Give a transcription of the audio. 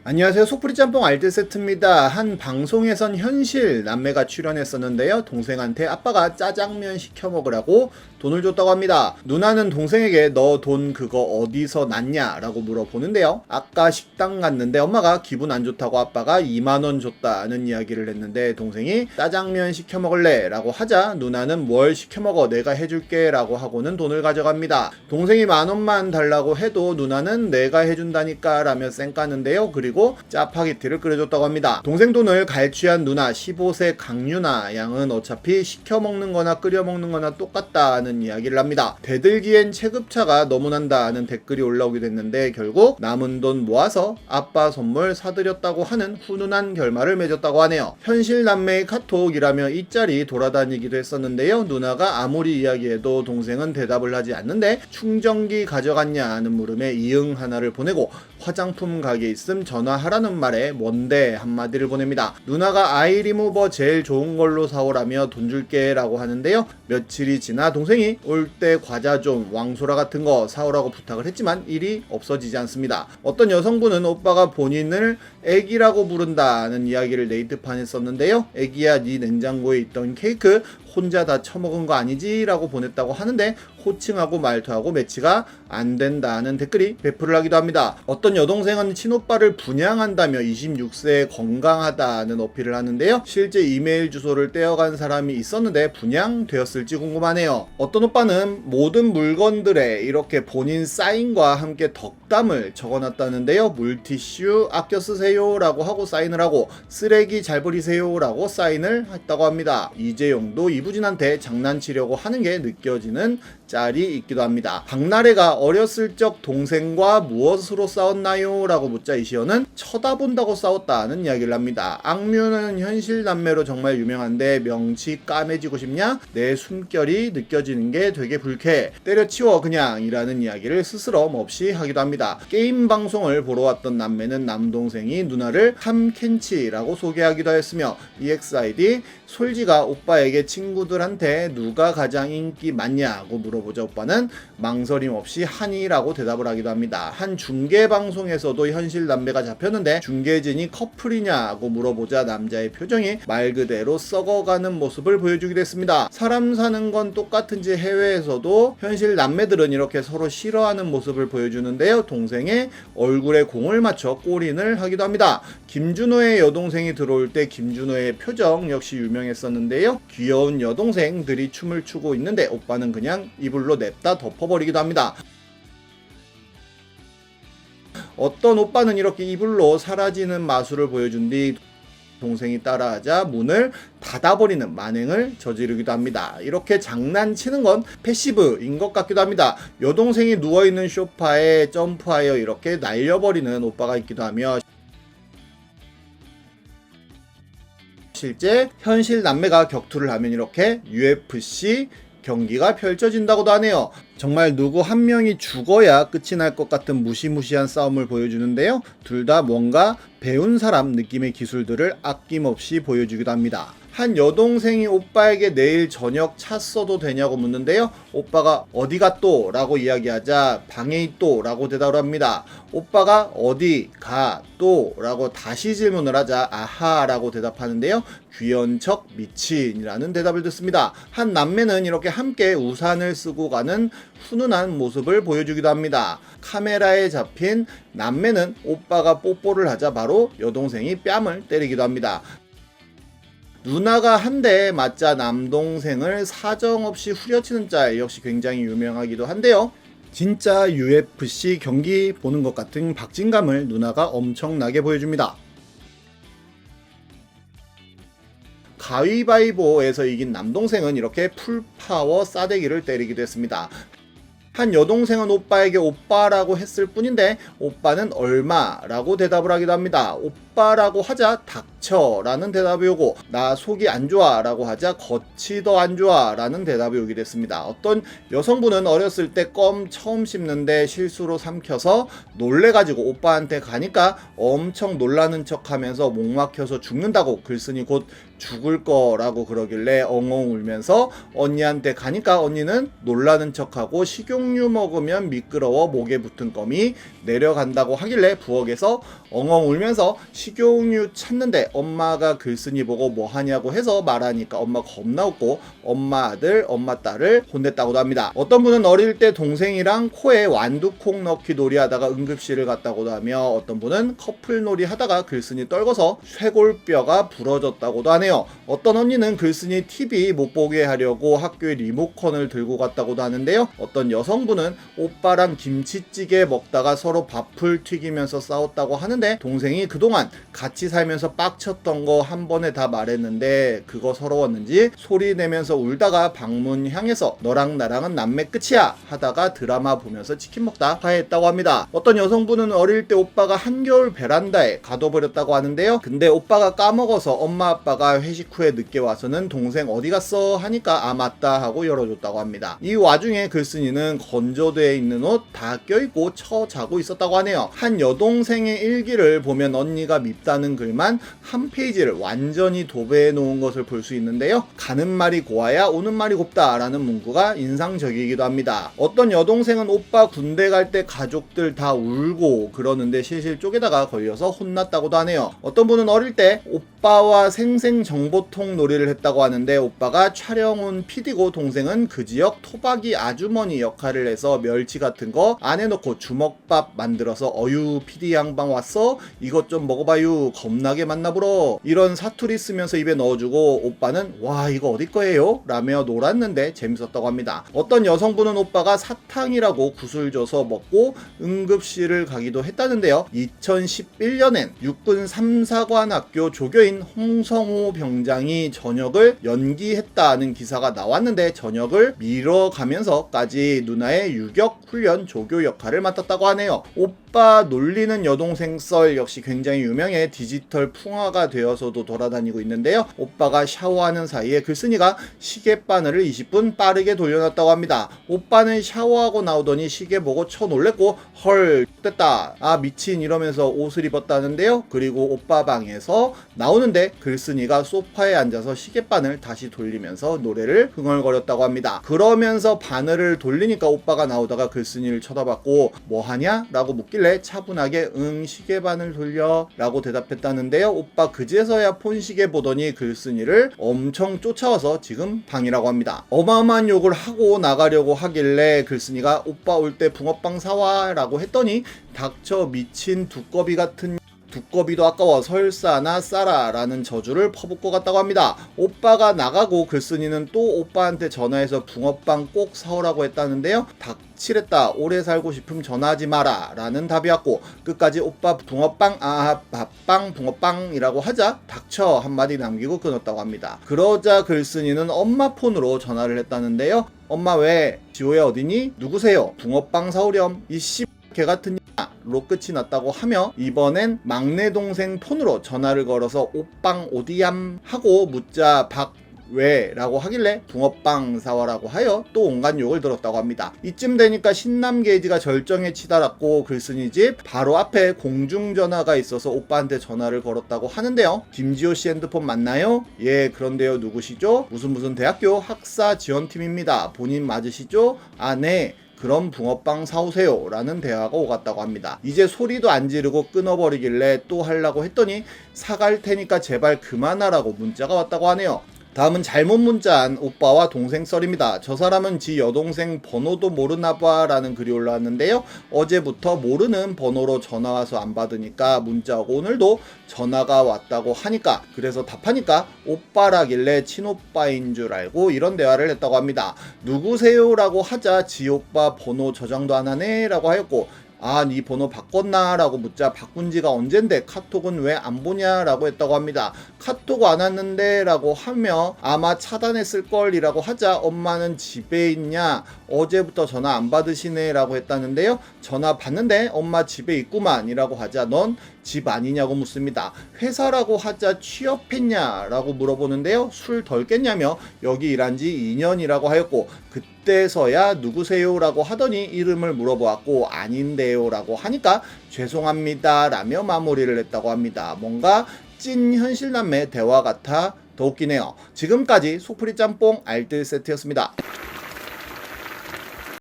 안녕하세요. 속풀이 짬뽕 알뜰 세트입니다. 한 방송에선 현실 남매가 출연했었는데요. 동생한테 아빠가 짜장면 시켜 먹으라고 돈을 줬다고 합니다. 누나는 동생에게 너 돈 그거 어디서 났냐 라고 물어보는데요. 아까 식당 갔는데 엄마가 기분 안 좋다고 아빠가 2만원 줬다는 이야기를 했는데 동생이 짜장면 시켜 먹을래 라고 하자 누나는 뭘 시켜 먹어 내가 해줄게 라고 하고는 돈을 가져갑니다. 동생이 10,000원만 달라고 해도 누나는 내가 해준다니까 라며 쌩까는데요. 그리고 짜파게티를 끓여줬다고 합니다. 동생 돈을 갈취한 누나 15세 강유나 양은 어차피 시켜 먹는 거나 끓여 먹는 거나 똑같다는 이야기를 합니다. 대들기엔 체급차가 너무 난다는 댓글이 올라오게 됐는데 결국 남은 돈 모아서 아빠 선물 사드렸다고 하는 훈훈한 결말을 맺었다고 하네요. 현실 남매의 카톡이라며 이 짤이 돌아다니기도 했었는데요. 누나가 아무리 이야기해도 동생은 대답을 하지 않는데 충전기 가져갔냐는 물음에 이응 하나를 보내고 화장품 가게 있음 전화하라는 말에 뭔데 한마디를 보냅니다. 누나가 아이 리무버 제일 좋은 걸로 사오라며 돈 줄게 라고 하는데요. 며칠이 지나 동생이 올 때 과자 좀 왕소라 같은 거 사오라고 부탁을 했지만 일이 없어지지 않습니다. 어떤 여성분은 오빠가 본인을 애기라고 부른다는 이야기를 네이트판에 썼는데요. 애기야 네 냉장고에 있던 케이크 혼자 다 처먹은 거 아니지? 라고 보냈다고 하는데 호칭하고 말투하고 매치가 안 된다는 댓글이 배포를 하기도 합니다. 어떤 여동생은 친오빠를 분양한다며 26세에 건강하다는 어필을 하는데요. 실제 이메일 주소를 떼어간 사람이 있었는데 분양되었을지 궁금하네요. 어떤 오빠는 모든 물건들에 이렇게 본인 사인과 함께 덕담을 적어놨다는데요. 물티슈 아껴 쓰세요 라고 하고 사인을 하고 쓰레기 잘 버리세요 라고 사인을 했다고 합니다. 이재용도 이부진한테 장난치려고 하는 게 느껴지는 짤이 있기도 합니다. 박나래가 어렸을 적 동생과 무엇으로 싸웠나요? 라고 묻자 이시연은 쳐다본다고 싸웠다는 이야기를 합니다. 악뮤는 현실 남매로 정말 유명한데 명치 까매지고 싶냐? 내 숨결이 느껴지는 게 되게 불쾌해. 때려치워 그냥 이라는 이야기를 스스럼 없이 하기도 합니다. 게임 방송을 보러 왔던 남매는 남동생이 누나를 함켄치라고 소개하기도 했으며 EXID 솔지가 오빠에게 친구들한테 누가 가장 인기 많냐고 물어보자 오빠는 망설임 없이 한이라고 대답을 하기도 합니다. 한 중계방송에서도 현실 남매가 잡혔는데 중계진이 커플이냐고 물어보자 남자의 표정이 말 그대로 썩어가는 모습을 보여주기도 했습니다. 사람 사는 건 똑같은지 해외에서도 현실 남매들은 이렇게 서로 싫어하는 모습을 보여주는데요. 동생의 얼굴에 공을 맞춰 골인을 하기도 합니다. 김준호의 여동생이 들어올 때 김준호의 표정 역시 유명했었는데요. 귀여운 여동생들이 춤을 추고 있는데 오빠는 그냥 이불로 냅다 덮어버리기도 합니다. 어떤 오빠는 이렇게 이불로 사라지는 마술을 보여준 뒤 동생이 따라하자 문을 닫아버리는 만행을 저지르기도 합니다. 이렇게 장난치는 건 패시브인 것 같기도 합니다. 여동생이 누워있는 소파에 점프하여 이렇게 날려버리는 오빠가 있기도 하며 실제 현실 남매가 격투를 하면 이렇게 UFC 경기가 펼쳐진다고도 하네요. 정말 누구 한 명이 죽어야 끝이 날 것 같은 무시무시한 싸움을 보여주는데요. 둘 다 뭔가 배운 사람 느낌의 기술들을 아낌없이 보여주기도 합니다. 한 여동생이 오빠에게 내일 저녁 차 써도 되냐고 묻는데요. 오빠가 어디가 또? 라고 이야기하자 방에 있또? 라고 대답을 합니다. 오빠가 어디 가 또? 라고 다시 질문을 하자 아하 라고 대답하는데요. 귀여운 척 미친이라는 대답을 듣습니다. 한 남매는 이렇게 함께 우산을 쓰고 가는 훈훈한 모습을 보여주기도 합니다. 카메라에 잡힌 남매는 오빠가 뽀뽀를 하자 바로 여동생이 뺨을 때리기도 합니다. 누나가 한 대 맞자 남동생을 사정없이 후려치는 짤 역시 굉장히 유명하기도 한데요. 진짜 UFC 경기 보는 것 같은 박진감을 누나가 엄청나게 보여줍니다. 가위바위보에서 이긴 남동생은 이렇게 풀파워 싸대기를 때리기도 했습니다. 한 여동생은 오빠에게 오빠라고 했을 뿐인데 오빠는 얼마라고 대답을 하기도 합니다. 오빠라고 하자 닥쳐 미쳐 라는 대답이 오고, 나 속이 안 좋아 라고 하자 겉이 더 안 좋아 라는 대답이 오게 됐습니다. 어떤 여성분은 어렸을 때 껌 처음 씹는데 실수로 삼켜서 놀래가지고 오빠한테 가니까 엄청 놀라는 척 하면서 목 막혀서 죽는다고, 글쓴이 곧 죽을 거라고 그러길래 엉엉 울면서 언니한테 가니까 언니는 놀라는 척하고 식용유 먹으면 미끄러워 목에 붙은 껌이 내려간다고 하길래 부엌에서 엉엉 울면서 식용유 찾는데 엄마가 글쓴이 보고 뭐 하냐고 해서 말하니까 엄마 겁나 웃고 엄마 아들 엄마 딸을 혼냈다고도 합니다. 어떤 분은 어릴 때 동생이랑 코에 완두콩 넣기 놀이 하다가 응급실을 갔다고도 하며, 어떤 분은 커플 놀이 하다가 글쓴이 떨궈서 쇄골뼈가 부러졌다고도 하네요. 어떤 언니는 글쓴이 TV 못 보게 하려고 학교에 리모컨을 들고 갔다고도 하는데요. 어떤 여성분은 오빠랑 김치찌개 먹다가 서로 밥풀 튀기면서 싸웠다고 하는데, 동생이 그동안 같이 살면서 빡쳤던 거 한 번에 다 말했는데 그거 서러웠는지 소리 내면서 울다가 방문 향해서 너랑 나랑은 남매 끝이야 하다가 드라마 보면서 치킨 먹다 화해했다고 합니다. 어떤 여성분은 어릴 때 오빠가 한겨울 베란다에 가둬버렸다고 하는데요. 근데 오빠가 까먹어서 엄마 아빠가 회식 후에 늦게 와서는 동생 어디 갔어 하니까 아 맞다 하고 열어줬다고 합니다. 이 와중에 글쓴이는 건조대에 있는 옷 다 껴입고 자고 있었다고 하네요. 한 여동생의 일기를 보면 언니가 밉다는 글만 한 페이지를 완전히 도배해 놓은 것을 볼 수 있는데요. 가는 말이 고와야 오는 말이 곱다 라는 문구가 인상적이기도 합니다. 어떤 여동생은 오빠 군대 갈 때 가족들 다 울고 그러는데 실실 쪽에다가 걸려서 혼났다고도 하네요. 어떤 분은 어릴 때 오빠와 생생정보통 놀이를 했다고 하는데, 오빠가 촬영온 PD고 동생은 그 지역 토박이 아주머니 역할을 해서 멸치 같은 거 안에 넣고 주먹밥 만들어서 어유 PD 양방 왔어? 이것 좀 먹어봐요. 겁나게 맛나불어. 이런 사투리 쓰면서 입에 넣어주고 오빠는 와 이거 어디 거예요? 라며 놀았는데 재밌었다고 합니다. 어떤 여성분은 오빠가 사탕이라고 구슬 줘서 먹고 응급실을 가기도 했다는데요. 2011년엔 육군 3사관 학교 조교인 홍성호 병장이 전역을 연기했다는 기사가 나왔는데, 전역을 미뤄가면서까지 누나의 유격 훈련 조교 역할을 맡았다고 하네요. 오빠 놀리는 여동생 썰 역시 굉장히 유명해 디지털 풍화가 되어서도 돌아다니고 있는데요. 오빠가 샤워하는 사이에 글쓴이가 시계바늘을 20분 빠르게 돌려놨다고 합니다. 오빠는 샤워하고 나오더니 시계 보고 쳐놀랬고 헐 됐다 아 미친 이러면서 옷을 입었다는데요. 그리고 오빠 방에서 나오는데 글쓴이가 소파에 앉아서 시계바늘 다시 돌리면서 노래를 흥얼거렸다고 합니다. 그러면서 바늘을 돌리니까 오빠가 나오다가 글쓴이를 쳐다봤고 뭐하냐? 라고 묻길래 차분하게 응 시계바늘 돌려 라고 대답했다는데요. 오빠 그제서야 폰시계 보더니 글쓴이를 엄청 쫓아와서 지금 방이라고 합니다. 어마어마한 욕을 하고 나가려고 하길래 글쓴이가 오빠 올 때 붕어빵 사와 라고 했더니 닥쳐 미친 두꺼비 같은 두꺼비도 아까워 설사나 싸라 라는 저주를 퍼붓고 것 같다고 합니다. 오빠가 나가고 글쓴이는 또 오빠한테 전화해서 붕어빵 꼭 사오라고 했다는데요. 닥치랬다 오래 살고 싶음 전화하지 마라 라는 답이 왔고, 끝까지 오빠 붕어빵 밥빵 붕어빵이라고 하자 닥쳐 한마디 남기고 끊었다고 합니다. 그러자 글쓴이는 엄마 폰으로 전화를 했다는데요. 엄마 왜? 지호야 어디니? 누구세요? 붕어빵 사오렴 이 씨 개같은 로 끝이 났다고 하며, 이번엔 막내 동생 폰으로 전화를 걸어서 오빵 어디얌 하고 묻자 왜? 라고 하길래 붕어빵 사와라고 하여 또 온갖 욕을 들었다고 합니다. 이쯤 되니까 신남 게이지가 절정에 치달았고 글쓴이 집 바로 앞에 공중전화가 있어서 오빠한테 전화를 걸었다고 하는데요. 김지호씨 핸드폰 맞나요? 예 그런데요 누구시죠? 무슨 대학교 학사 지원팀입니다. 본인 맞으시죠? 아 네. 그럼 붕어빵 사오세요 라는 대화가 오갔다고 합니다. 이제 소리도 안 지르고 끊어버리길래 또 하려고 했더니 사갈 테니까 제발 그만하라고 문자가 왔다고 하네요. 다음은 잘못 문자한 오빠와 동생 썰입니다. 저 사람은 지 여동생 번호도 모르나봐 라는 글이 올라왔는데요. 어제부터 모르는 번호로 전화와서 안 받으니까 문자 오고 오늘도 전화가 왔다고 하니까, 그래서 답하니까 오빠라길래 친오빠인 줄 알고 이런 대화를 했다고 합니다. 누구세요? 라고 하자 지 오빠 번호 저장도 안 하네? 라고 하였고, 아, 네 번호 바꿨나? 라고 묻자 바꾼 지가 언젠데 카톡은 왜 안 보냐? 라고 했다고 합니다. 카톡 안 왔는데? 라고 하며 아마 차단했을 걸 이라고 하자 엄마는 집에 있냐? 어제부터 전화 안 받으시네? 라고 했다는데요. 전화 받는데 엄마 집에 있구만 이라고 하자 넌 집 아니냐고 묻습니다. 회사라고 하자 취업했냐? 라고 물어보는데요. 술 덜 깼냐며 여기 일한 지 2년이라고 하였고 그때서야 누구세요? 라고 하더니 이름을 물어보았고 아닌데요? 라고 하니까 죄송합니다 라며 마무리를 했다고 합니다. 뭔가 찐 현실남매 대화 같아 더 웃기네요. 지금까지 속풀이 짬뽕 알뜰 세트였습니다.